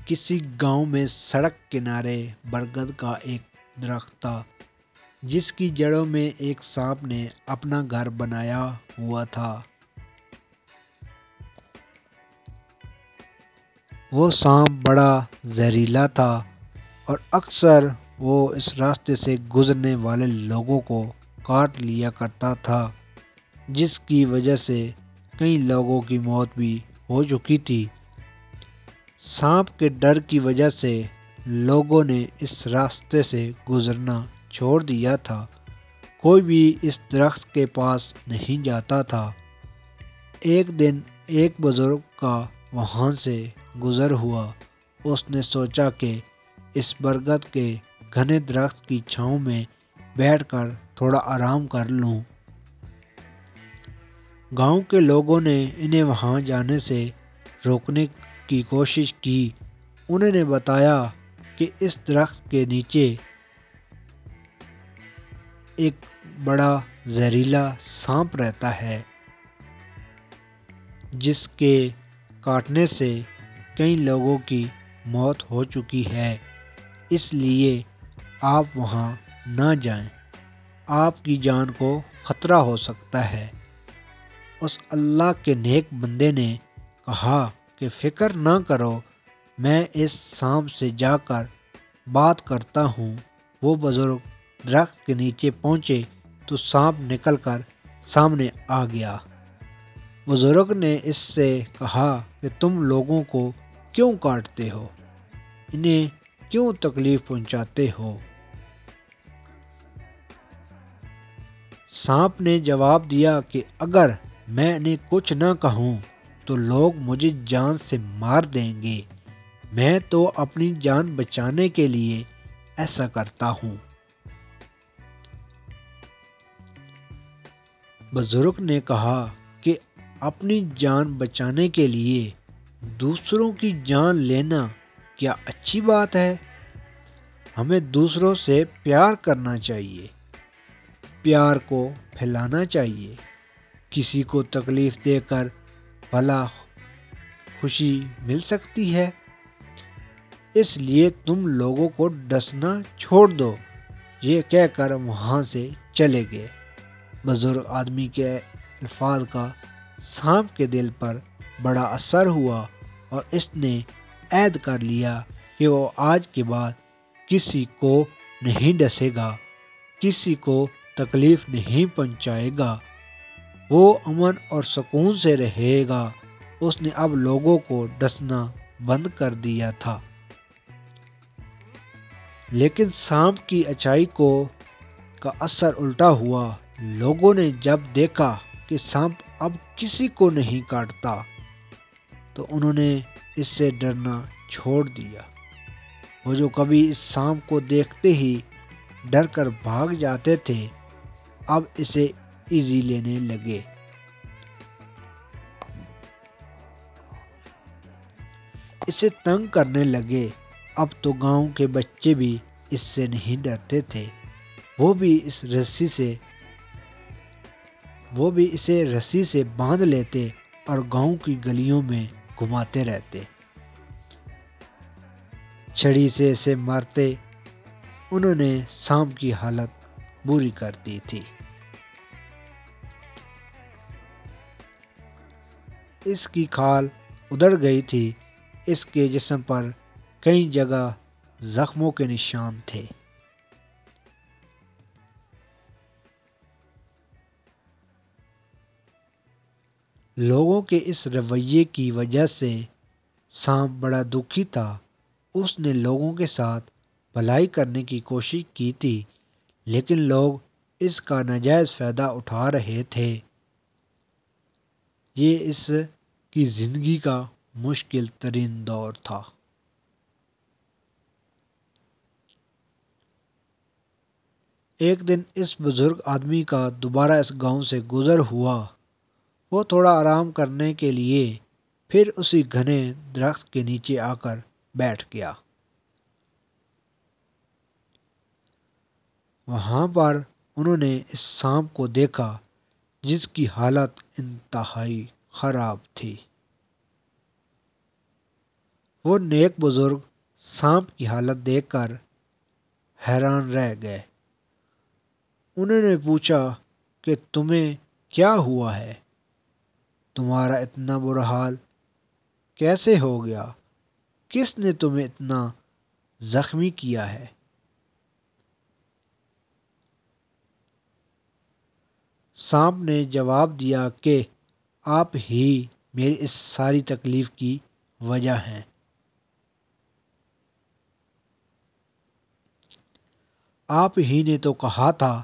کسی گاؤں میں سڑک کنارے برگد کا ایک درخت تھا جس کی جڑوں میں ایک سانپ نے اپنا گھر بنایا ہوا تھا۔ وہ سانپ بڑا زہریلا تھا اور اکثر وہ اس راستے سے گزرنے والے لوگوں کو کاٹ لیا کرتا تھا، جس کی وجہ سے کئی لوگوں کی موت بھی ہو چکی تھی۔ سانپ کے ڈر کی وجہ سے لوگوں نے اس راستے سے گزرنا چھوڑ دیا تھا، کوئی بھی اس درخت کے پاس نہیں جاتا تھا۔ ایک دن ایک بزرگ کا وہاں سے گزر ہوا۔ اس نے سوچا کہ اس برگد کے گھنے درخت کی چھاؤں میں بیٹھ کر تھوڑا آرام کر لوں۔ گاؤں کے لوگوں نے انہیں وہاں جانے سے روکنے کی کوشش کی۔ انہوں نے بتایا کہ اس درخت کے نیچے ایک بڑا زہریلا سانپ رہتا ہے جس کے کاٹنے سے کئی لوگوں کی موت ہو چکی ہے، اس لیے آپ وہاں نہ جائیں، آپ کی جان کو خطرہ ہو سکتا ہے۔ اس اللہ کے نیک بندے نے کہا کہ فکر نہ کرو، میں اس سانپ سے جا کر بات کرتا ہوں۔ وہ بزرگ درخت کے نیچے پہنچے تو سانپ نکل کر سامنے آ گیا۔ بزرگ نے اس سے کہا کہ تم لوگوں کو کیوں کاٹتے ہو؟ انہیں کیوں تکلیف پہنچاتے ہو؟ سانپ نے جواب دیا کہ اگر میں انہیں کچھ نہ کہوں تو لوگ مجھے جان سے مار دیں گے، میں تو اپنی جان بچانے کے لیے ایسا کرتا ہوں۔ بزرگ نے کہا کہ اپنی جان بچانے کے لیے دوسروں کی جان لینا کیا اچھی بات ہے؟ ہمیں دوسروں سے پیار کرنا چاہیے، پیار کو پھیلانا چاہیے۔ کسی کو تکلیف دے کر بھلا خوشی مل سکتی ہے؟ اس لیے تم لوگوں کو ڈسنا چھوڑ دو۔ یہ کہہ کر وہاں سے چلے گئے۔ بزرگ آدمی کے الفاظ کا سانپ کے دل پر بڑا اثر ہوا اور اس نے عہد کر لیا کہ وہ آج کے بعد کسی کو نہیں ڈسے گا، کسی کو تکلیف نہیں پہنچائے گا، وہ امن اور سکون سے رہے گا۔ اس نے اب لوگوں کو ڈسنا بند کر دیا تھا۔ لیکن سانپ کی اچائی کا اثر الٹا ہوا۔ لوگوں نے جب دیکھا کہ سانپ اب کسی کو نہیں کاٹتا تو انہوں نے اس سے ڈرنا چھوڑ دیا۔ وہ جو کبھی اس سانپ کو دیکھتے ہی ڈر کر بھاگ جاتے تھے، اب اسے ایزی لینے لگے۔ اسے تنگ کرنے لگے۔ اب تو گاؤں کے بچے بھی اس سے نہیں ڈرتے تھے، وہ بھی اسے رسی سے باندھ لیتے اور گاؤں کی گلیوں میں گھماتے رہتے، چھڑی سے اسے مارتے۔ انہوں نے سانپ کی حالت بری کر دی تھی۔ اس کی کھال ادھڑ گئی تھی، اس کے جسم پر کئی جگہ زخموں کے نشان تھے۔ لوگوں کے اس رویے کی وجہ سے سانپ بڑا دکھی تھا۔ اس نے لوگوں کے ساتھ بھلائی کرنے کی کوشش کی تھی، لیکن لوگ اس کا ناجائز فائدہ اٹھا رہے تھے۔ یہ اس کی زندگی کا مشکل ترین دور تھا۔ ایک دن اس بزرگ آدمی کا دوبارہ اس گاؤں سے گزر ہوا۔ وہ تھوڑا آرام کرنے کے لیے پھر اسی گھنے درخت کے نیچے آ کر بیٹھ گیا۔ وہاں پر انہوں نے اس سانپ کو دیکھا جس کی حالت انتہائی خراب تھی۔ وہ نیک بزرگ سانپ کی حالت دیکھ کر حیران رہ گئے۔ انہوں نے پوچھا کہ تمہیں کیا ہوا ہے؟ تمہارا اتنا برا حال کیسے ہو گیا؟ کس نے تمہیں اتنا زخمی کیا ہے؟ سانپ نے جواب دیا کہ آپ ہی میری اس ساری تکلیف کی وجہ ہیں۔ آپ ہی نے تو کہا تھا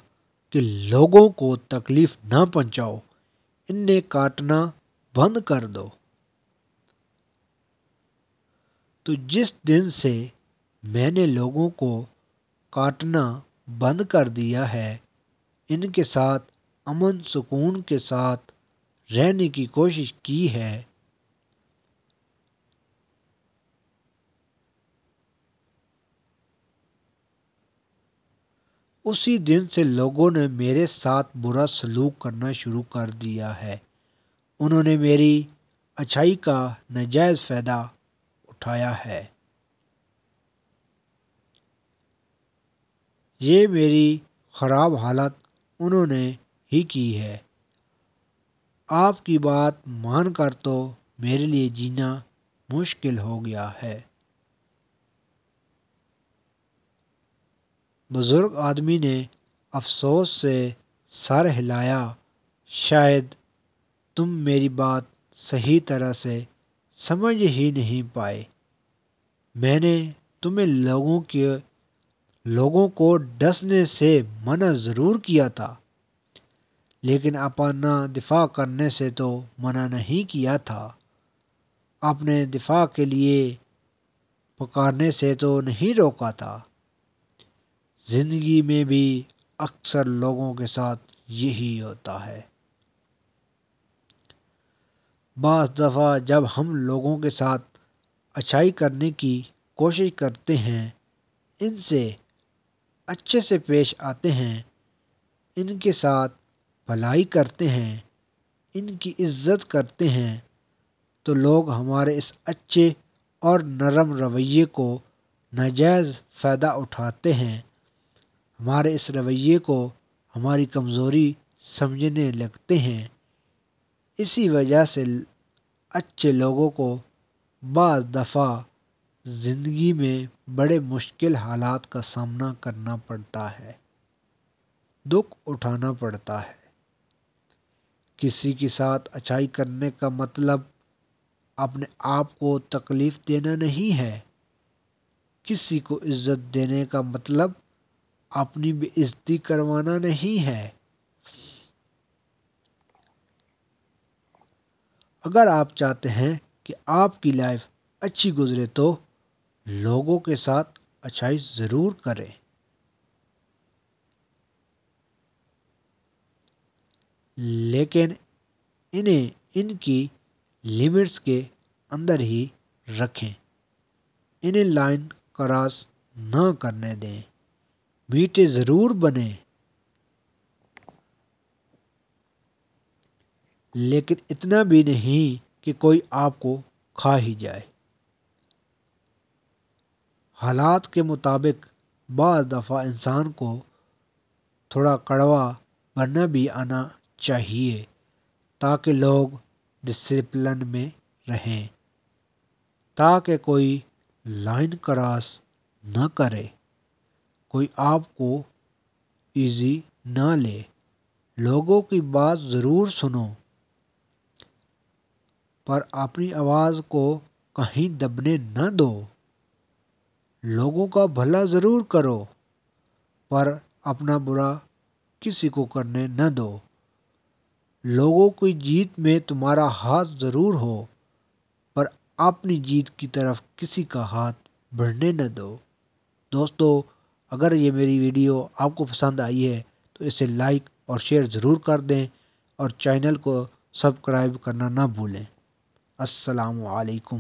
کہ لوگوں کو تکلیف نہ پہنچاؤ، انہیں کاٹنا بند کر دو۔ تو جس دن سے میں نے لوگوں کو کاٹنا بند کر دیا ہے، ان کے ساتھ امن سکون کے ساتھ رہنے کی کوشش کی ہے، اسی دن سے لوگوں نے میرے ساتھ برا سلوک کرنا شروع کر دیا ہے۔ انہوں نے میری اچھائی کا ناجائز فائدہ اٹھایا ہے۔ یہ میری خراب حالت انہوں نے ہی کی ہے۔ آپ کی بات مان کر تو میرے لیے جینا مشکل ہو گیا ہے۔ بزرگ آدمی نے افسوس سے سر ہلایا، شاید تم میری بات صحیح طرح سے سمجھ ہی نہیں پائے۔ میں نے تمہیں لوگوں کو ڈسنے سے منع ضرور کیا تھا، لیکن اپنا دفاع کرنے سے تو منع نہیں کیا تھا۔ اپنے دفاع کے لیے پکارنے سے تو نہیں روکا تھا۔ زندگی میں بھی اکثر لوگوں کے ساتھ یہی ہوتا ہے۔ بعض دفعہ جب ہم لوگوں کے ساتھ اچھائی کرنے کی کوشش کرتے ہیں، ان سے اچھے سے پیش آتے ہیں، ان کے ساتھ بھلائی کرتے ہیں، ان کی عزت کرتے ہیں، تو لوگ ہمارے اس اچھے اور نرم رویے کو ناجائز فائدہ اٹھاتے ہیں، ہمارے اس رویے کو ہماری کمزوری سمجھنے لگتے ہیں۔ اسی وجہ سے اچھے لوگوں کو بعض دفعہ زندگی میں بڑے مشکل حالات کا سامنا کرنا پڑتا ہے، دکھ اٹھانا پڑتا ہے۔ کسی کے ساتھ اچھائی کرنے کا مطلب اپنے آپ کو تکلیف دینا نہیں ہے۔ کسی کو عزت دینے کا مطلب اپنی بے عزتی کروانا نہیں ہے۔ اگر آپ چاہتے ہیں کہ آپ کی لائف اچھی گزرے تو لوگوں کے ساتھ اچھائی ضرور کریں، لیکن انہیں ان کی لمٹس کے اندر ہی رکھیں، انہیں لائن کراس نہ کرنے دیں۔ میٹھے ضرور بنیں، لیکن اتنا بھی نہیں کہ کوئی آپ کو کھا ہی جائے۔ حالات کے مطابق بعض دفعہ انسان کو تھوڑا کڑوا بننا بھی آنا چاہیے، تاکہ لوگ ڈسپلن میں رہیں، تاکہ کوئی لائن کراس نہ کرے، کوئی آپ کو ایزی نہ لے۔ لوگوں کی بات ضرور سنو، پر اپنی آواز کو کہیں دبنے نہ دو۔ لوگوں کا بھلا ضرور کرو، پر اپنا برا کسی کو کرنے نہ دو۔ لوگوں کی جیت میں تمہارا ہاتھ ضرور ہو، پر اپنی جیت کی طرف کسی کا ہاتھ بڑھنے نہ دو۔ دوستو، اگر یہ میری ویڈیو آپ کو پسند آئی ہے تو اسے لائک اور شیئر ضرور کر دیں، اور چینل کو سبسکرائب کرنا نہ بھولیں۔ السلام علیکم۔